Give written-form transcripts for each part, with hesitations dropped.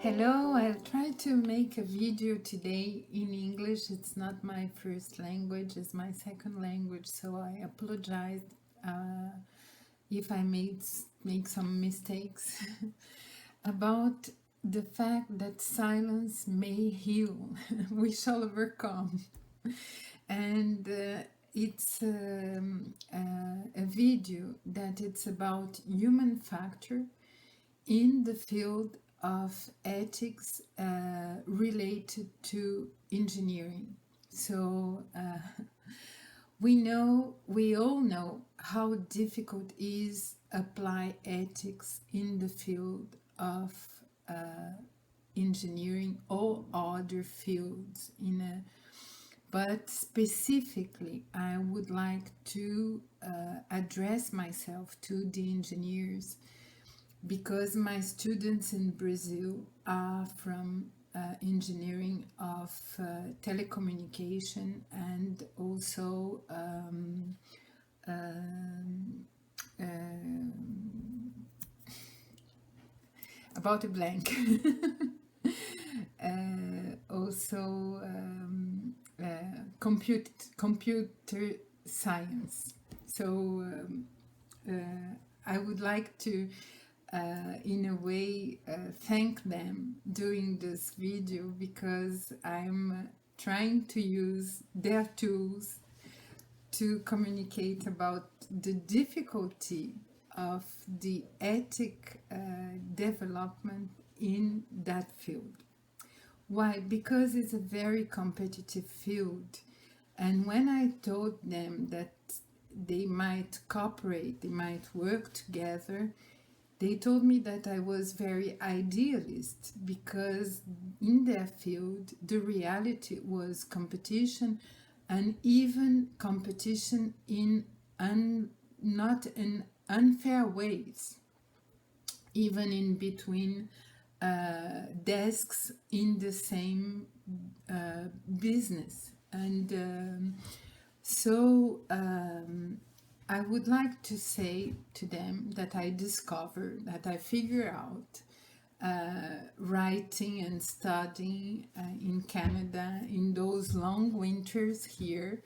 Hello, I'll try to make a video today in English. It's not my first language, it's my second language, so I apologize uh, if I make some mistakes about the fact that silence may heal. We shall overcome. And it's a video that it's about human factor in the field of ethics related to engineering. So we all know how difficult is apply ethics in the field of engineering or other fields but specifically I would like to address myself to the engineers because my students in Brazil are from engineering of telecommunication and also about a blank. Also computer science. So I would like to in a way thank them during this video because I'm trying to use their tools to communicate about the difficulty of the ethic development in that field. Why? Because it's a very competitive field, and when I told them that they might cooperate, they might work together, they told me that I was very idealist because in their field the reality was competition, and even competition in not in unfair ways, even in between desks in the same business. And I would like to say to them that I discovered, that I figure out writing and studying in Canada in those long winters here,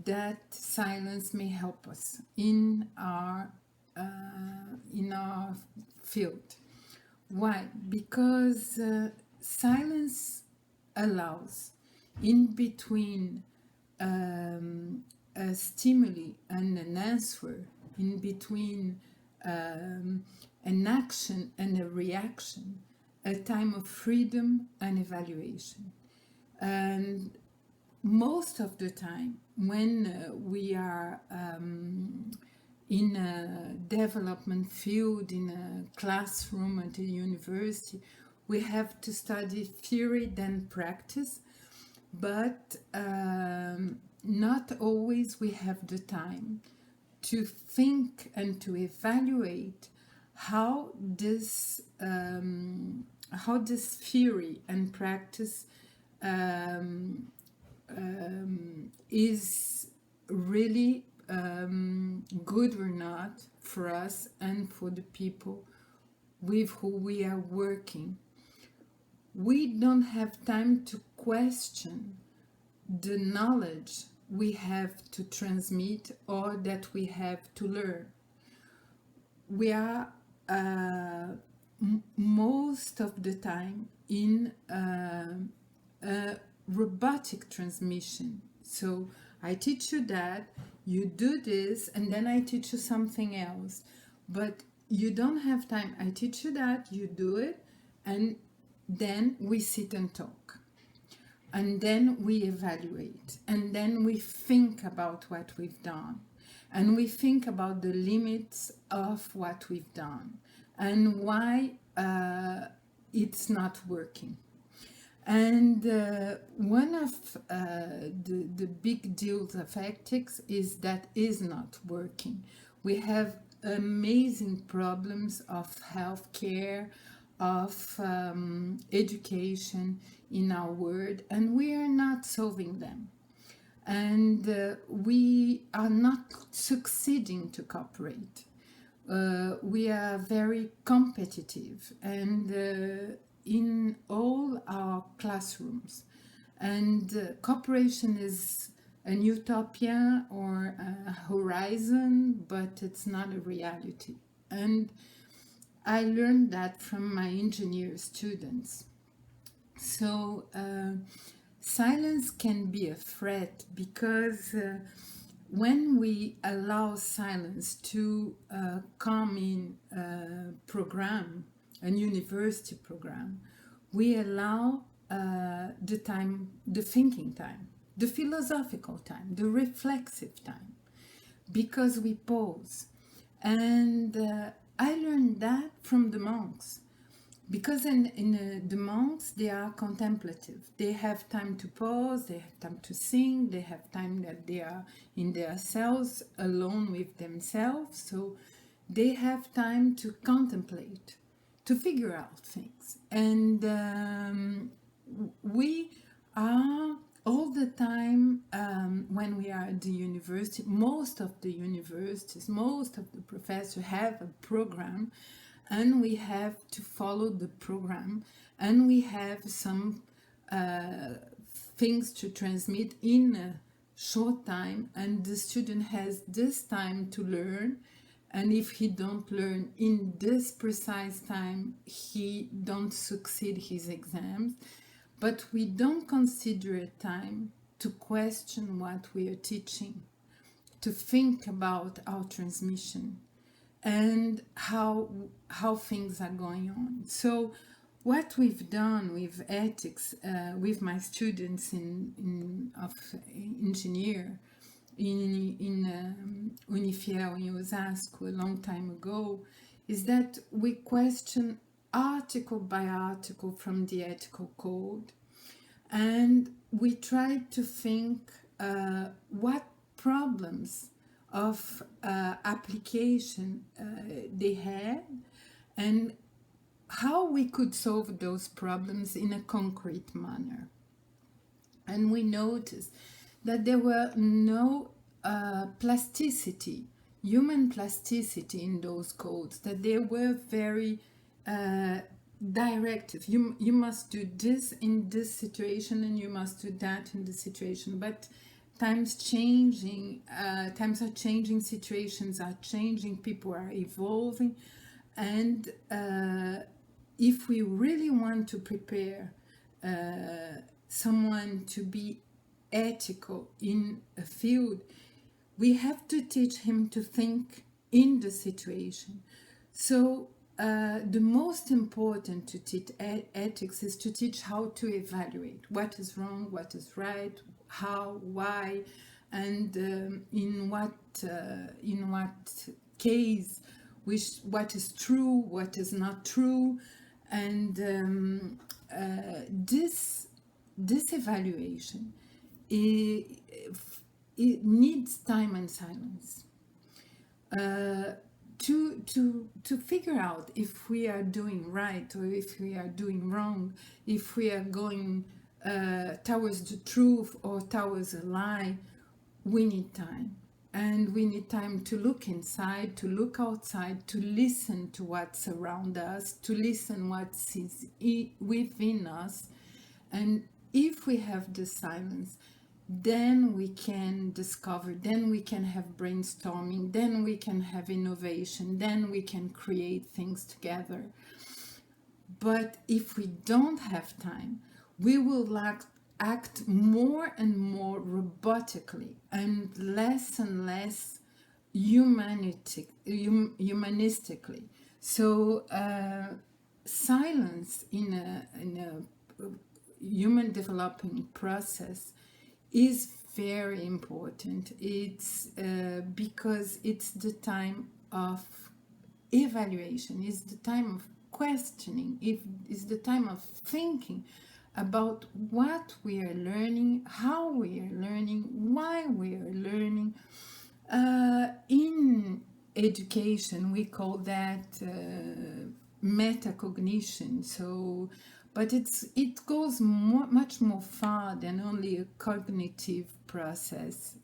that silence may help us in our field. Why? Because silence allows in between a stimuli and an answer, in between an action and a reaction, a time of freedom and evaluation. And most of the time when we are in a development field, in a classroom at a university, we have to study theory then practice, but not always we have the time to think and to evaluate how this theory and practice is really good or not for us and for the people with who we are working. We don't have time to question the knowledge we have to transmit or that we have to learn. We are most of the time in a robotic transmission. So I teach you that, you do this, and then I teach you something else. But you don't have time. I teach you that, you do it, and then we sit and talk. And then we evaluate. And then we think about what we've done. And we think about the limits of what we've done and why it's not working. And one of the big deals of ethics is that is not working. We have amazing problems of healthcare, of education in our world, and we are not solving them. And we are not succeeding to cooperate. We are very competitive, and in all our classrooms. And cooperation is an utopia or a horizon, but it's not a reality. And I learned that from my engineer students. So silence can be a threat because when we allow silence to come in a program, a university program, we allow the time, the thinking time, the philosophical time, the reflexive time, because we pause. And I learned that from the monks, because in the monks, they are contemplative. They have time to pause, they have time to think, they have time that they are in their cells alone with themselves. So they have time to contemplate, to figure out things. And we are all the time, when we are at the university, most of the universities, most of the professors have a program, and we have to follow the program, and we have some things to transmit in a short time, and the student has this time to learn. And if he don't learn in this precise time, he don't succeed his exams. But we don't consider a time to question what we are teaching, to think about our transmission and how things are going on. So what we've done with ethics, with my students of engineer in Unifiel in Osasco a long time ago, is that we question article by article from the ethical code, and we try to think what problems of application they had, and how we could solve those problems in a concrete manner. And we noticed that there were no plasticity, human plasticity in those codes, that they were very directive. You must do this in this situation, and you must do that in this situation. But times are changing, situations are changing, people are evolving, and if we really want to prepare someone to be ethical in a field, we have to teach him to think in the situation. So the most important to teach ethics is to teach how to evaluate what is wrong, what is right, how, why, and in what case, what is true, what is not true. And this evaluation, it needs time and silence to figure out if we are doing right or if we are doing wrong, if we are going towards the truth or towards a lie. We need time. And we need time to look inside, to look outside, to listen to what's around us, to listen what's within us. And if we have the silence, then we can discover, then we can have brainstorming, then we can have innovation, then we can create things together. But if we don't have time, we will act more and more robotically and less humanistically. So silence in a human developing process is very important. It's because it's the time of evaluation, it's the time of questioning, it's the time of thinking about what we are learning, how we are learning, why we are learning. In education, we call that metacognition. So, but it goes much more far than only a cognitive process,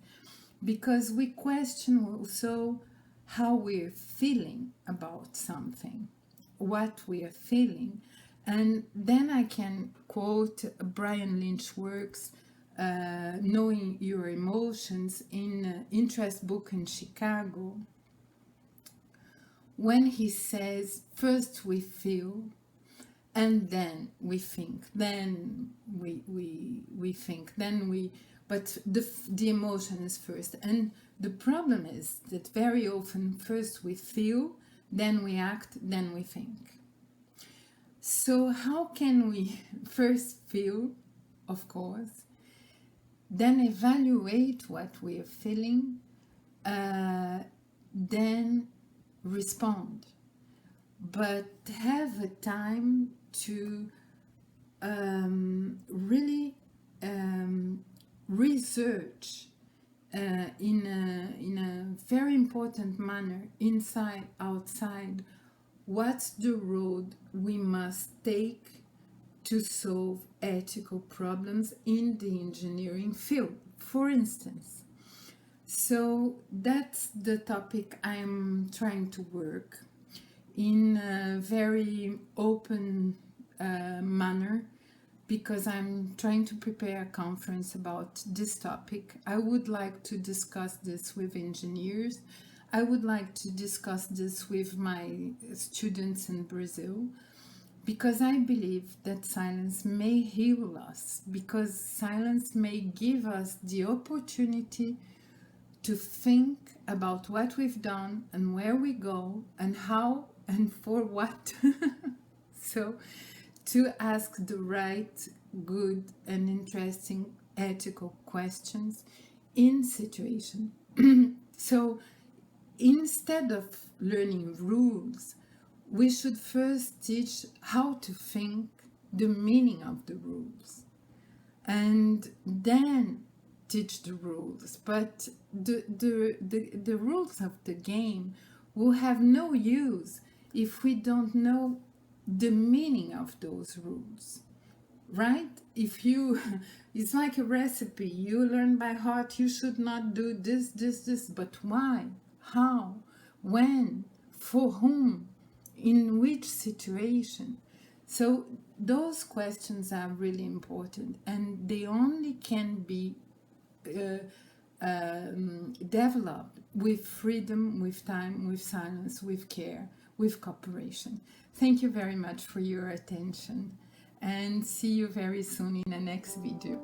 because we question also how we're feeling about something, what we are feeling. And then I can quote Brian Lynch works, Knowing Your Emotions, in Interest book in Chicago, when he says, first we feel, and then we think, then we think, then we, but the emotion is first. And the problem is that very often first we feel, then we act, then we think. So how can we first feel, of course, then evaluate what we are feeling, then respond, but have a time to really research in a very important manner, inside, outside, what's the road we must take to solve ethical problems in the engineering field, for instance. So that's the topic I'm trying to work in a very open manner, because I'm trying to prepare a conference about this topic. I would like to discuss this with engineers. I would like to discuss this with my students in Brazil, because I believe that silence may heal us, because silence may give us the opportunity to think about what we've done and where we go and how and for what. So to ask the right, good and interesting ethical questions in situation. So instead of learning rules, we should first teach how to think, the meaning of the rules, and then teach the rules. But the rules of the game will have no use if we don't know the meaning of those rules, right? If you, it's like a recipe, you learn by heart, you should not do this, but why, how, when, for whom, in which situation? So those questions are really important, and they only can be developed with freedom, with time, with silence, with care, with cooperation. Thank you very much for your attention, and see you very soon in the next video.